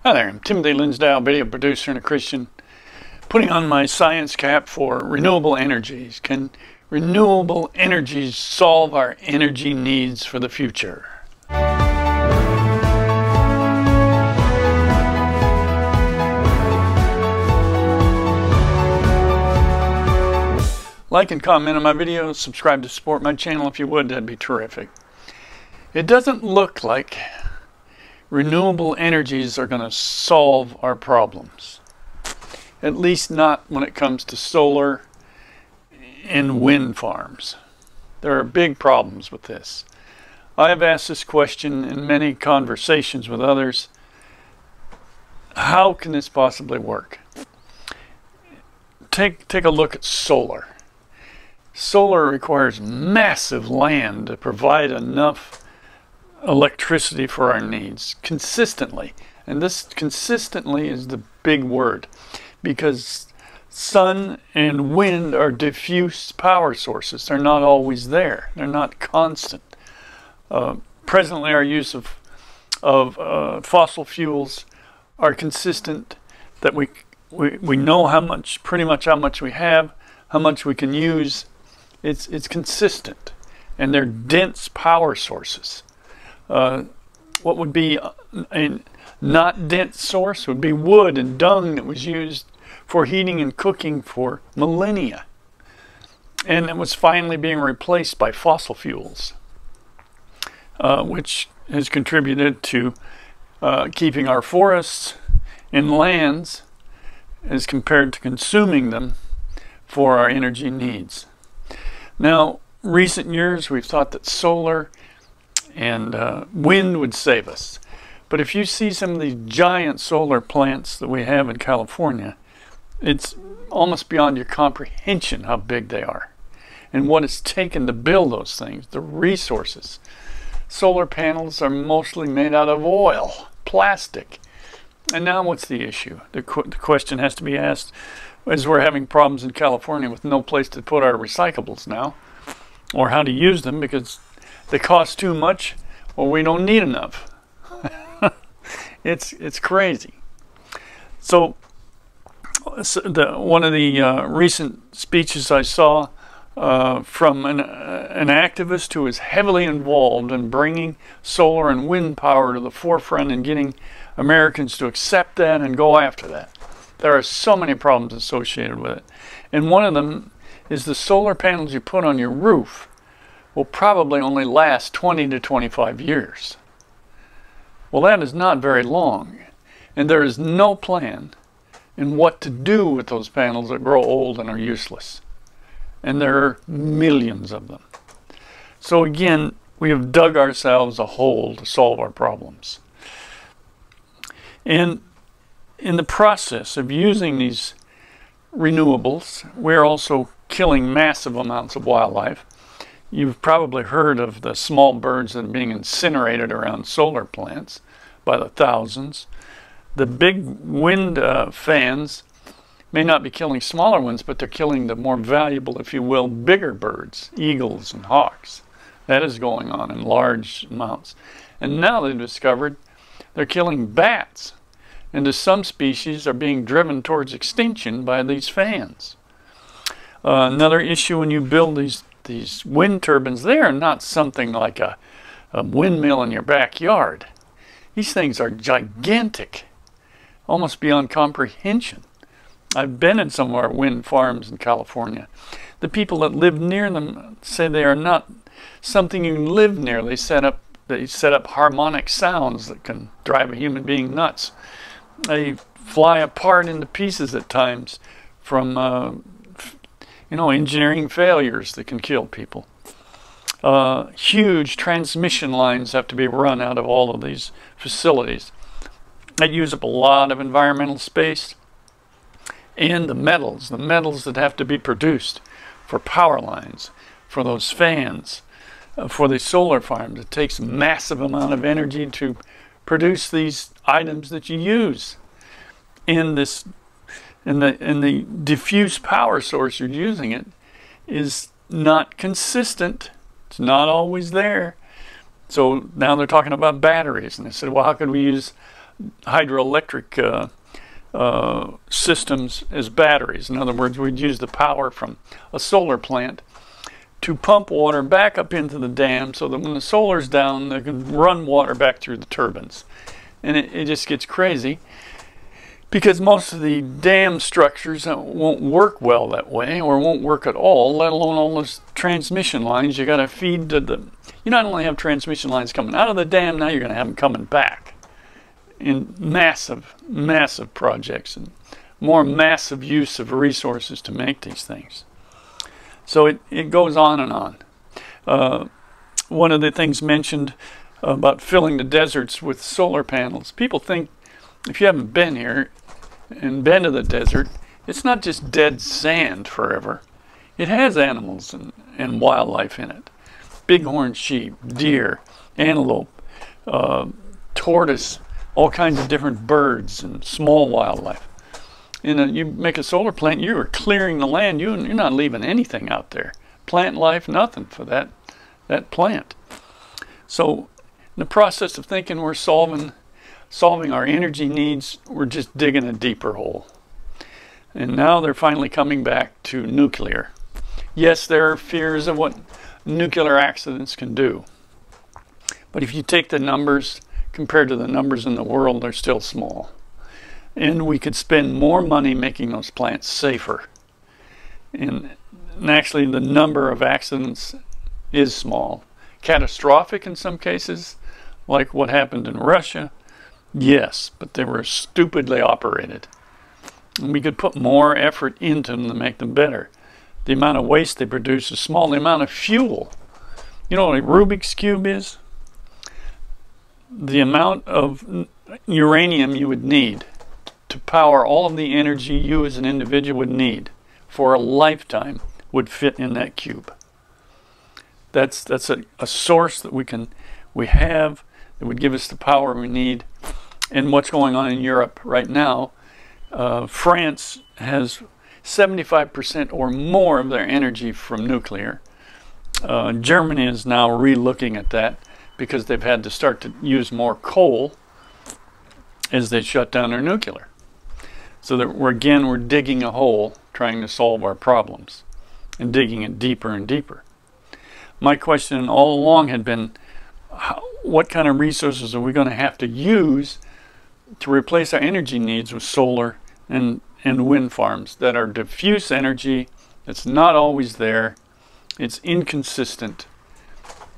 Hi there, I'm Timothy Linsdau, video producer and a Christian, putting on my science cap for renewable energies. Can renewable energies solve our energy needs for the future? Like and comment on my videos, subscribe to support my channel if you would, that'd be terrific. It doesn't look like renewable energies are going to solve our problems. At least not when it comes to solar and wind farms. There are big problems with this. I have asked this question in many conversations with others. How can this possibly work? Take a look at solar. Solar requires massive land to provide enough electricity for our needs consistently. And this consistently is the big word, because sun and wind are diffuse power sources. They're not always there. They're not constant. Presently, our use of fossil fuels are consistent, that we know pretty much how much we have, how much we can use. It's consistent, and they're dense power sources. What would be a not dense source would be wood and dung that was used for heating and cooking for millennia, and it was finally being replaced by fossil fuels, which has contributed to keeping our forests and lands as compared to consuming them for our energy needs. Now, recent years we've thought that solar and wind would save us. But if you see some of these giant solar plants that we have in California, it's almost beyond your comprehension how big they are and what it's taken to build those things, the resources. Solar panels are mostly made out of oil, plastic. And now what's the issue? The question has to be asked, as we're having problems in California with no place to put our recyclables now, or how to use them because they cost too much, or we don't need enough. It's crazy. So one of the recent speeches I saw from an activist who is heavily involved in bringing solar and wind power to the forefront and getting Americans to accept that and go after that. There are so many problems associated with it. And one of them is the solar panels you put on your roof will probably only last 20 to 25 years. Well, that is not very long. And there is no plan in what to do with those panels that grow old and are useless. And there are millions of them. So again, we have dug ourselves a hole to solve our problems. And in the process of using these renewables, we're also killing massive amounts of wildlife. You've probably heard of the small birds that are being incinerated around solar plants by the thousands. The big wind fans may not be killing smaller ones, but they're killing the more valuable, if you will, bigger birds, eagles and hawks. That is going on in large amounts. And now they've discovered they're killing bats. And some species are being driven towards extinction by these fans. Another issue when you build these wind turbines, they are not something like a windmill in your backyard. These things are gigantic, almost beyond comprehension. I've been in some of our wind farms in California. The people that live near them say they are not something you can live near. They set up harmonic sounds that can drive a human being nuts. They fly apart into pieces at times from engineering failures that can kill people. Huge transmission lines have to be run out of all of these facilities. That use up a lot of environmental space. And the metals that have to be produced for power lines, for those fans, for the solar farms. It takes a massive amount of energy to produce these items that you use. In the diffuse power source you're using it is not consistent. It's not always there. So now they're talking about batteries, and they said, well, how could we use hydroelectric systems as batteries. In other words, we'd use the power from a solar plant to pump water back up into the dam so that when the solar's down, they can run water back through the turbines. And it just gets crazy because most of the dam structures won't work well that way, or won't work at all, let alone all those transmission lines you got to feed to the... You not only have transmission lines coming out of the dam, now you're going to have them coming back in massive, massive projects and more massive use of resources to make these things. So it goes on and on. One of the things mentioned about filling the deserts with solar panels. People think, if you haven't been here and been to the desert, it's not just dead sand forever. It has animals and wildlife in it. Bighorn sheep, deer, antelope, tortoise, all kinds of different birds and small wildlife. And you make a solar plant, you are clearing the land. You're not leaving anything out there. Plant life, nothing for that plant. So in the process of thinking we're solving our energy needs, we're just digging a deeper hole. And now they're finally coming back to nuclear. Yes, there are fears of what nuclear accidents can do. But if you take the numbers compared to the numbers in the world, they're still small. And we could spend more money making those plants safer. And actually the number of accidents is small. Catastrophic in some cases, like what happened in Russia, yes, but they were stupidly operated. And we could put more effort into them to make them better. The amount of waste they produce is small. The amount of fuel. You know what a Rubik's Cube is? The amount of uranium you would need to power all of the energy you as an individual would need for a lifetime would fit in that cube. That's a source that we have that would give us the power we need. And what's going on in Europe right now, France has 75% or more of their energy from nuclear. Germany is now re-looking at that because they've had to start to use more coal as they shut down their nuclear. So that we're digging a hole trying to solve our problems and digging it deeper and deeper. My question all along had been, what kind of resources are we going to have to use to replace our energy needs with solar and wind farms that are diffuse energy, that's not always there, it's inconsistent,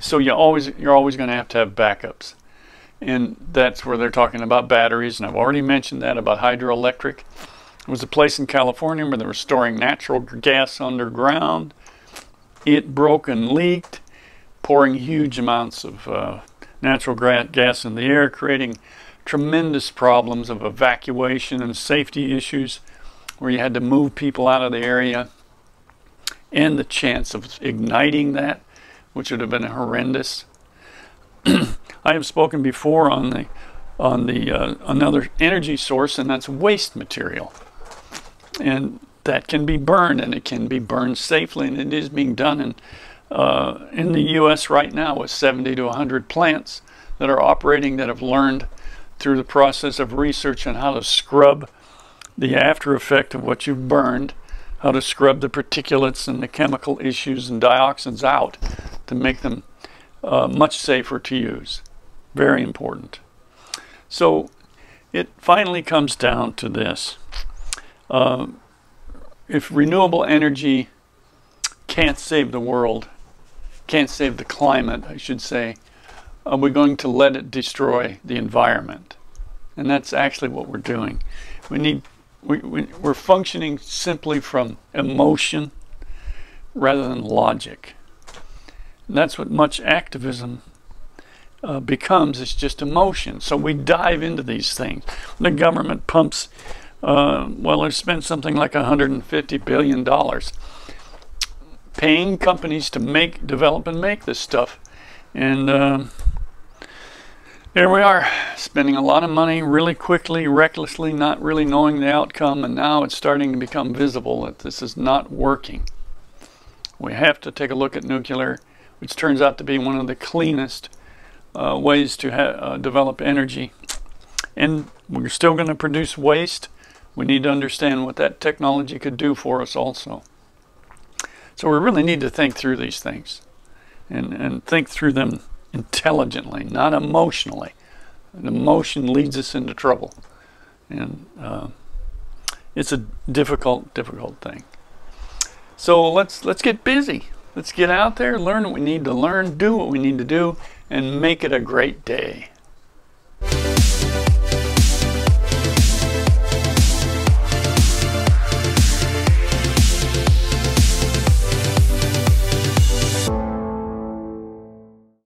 so you're always going to have backups. And that's where they're talking about batteries, and I've already mentioned that about hydroelectric. There was a place in California where they were storing natural gas underground. It broke and leaked, pouring huge amounts of natural gas in the air, creating tremendous problems of evacuation and safety issues where you had to move people out of the area, and the chance of igniting that, which would have been horrendous. I have spoken before on another energy source, and that's waste material, and that can be burned, and it can be burned safely, and it is being done in the U.S. right now with 70 to 100 plants that are operating, that have learned through the process of research on how to scrub the after effect of what you've burned, how to scrub the particulates and the chemical issues and dioxins out to make them much safer to use. Very important. So it finally comes down to this. If renewable energy can't save the world, can't save the climate, I should say, are we going to let it destroy the environment? And that's actually what we're doing. We're functioning simply from emotion rather than logic. And that's what much activism becomes. It's just emotion. So we dive into these things. The government pumps, they've spent something like $150 billion paying companies to develop and make this stuff. And there we are, spending a lot of money really quickly, recklessly, not really knowing the outcome, and now it's starting to become visible that this is not working. We have to take a look at nuclear, which turns out to be one of the cleanest ways to develop energy. And we're still going to produce waste. We need to understand what that technology could do for us also. So we really need to think through these things and think through them intelligently, not emotionally. And emotion leads us into trouble. And it's a difficult thing. So let's get busy. Let's get out there, learn what we need to learn, do what we need to do, and make it a great day.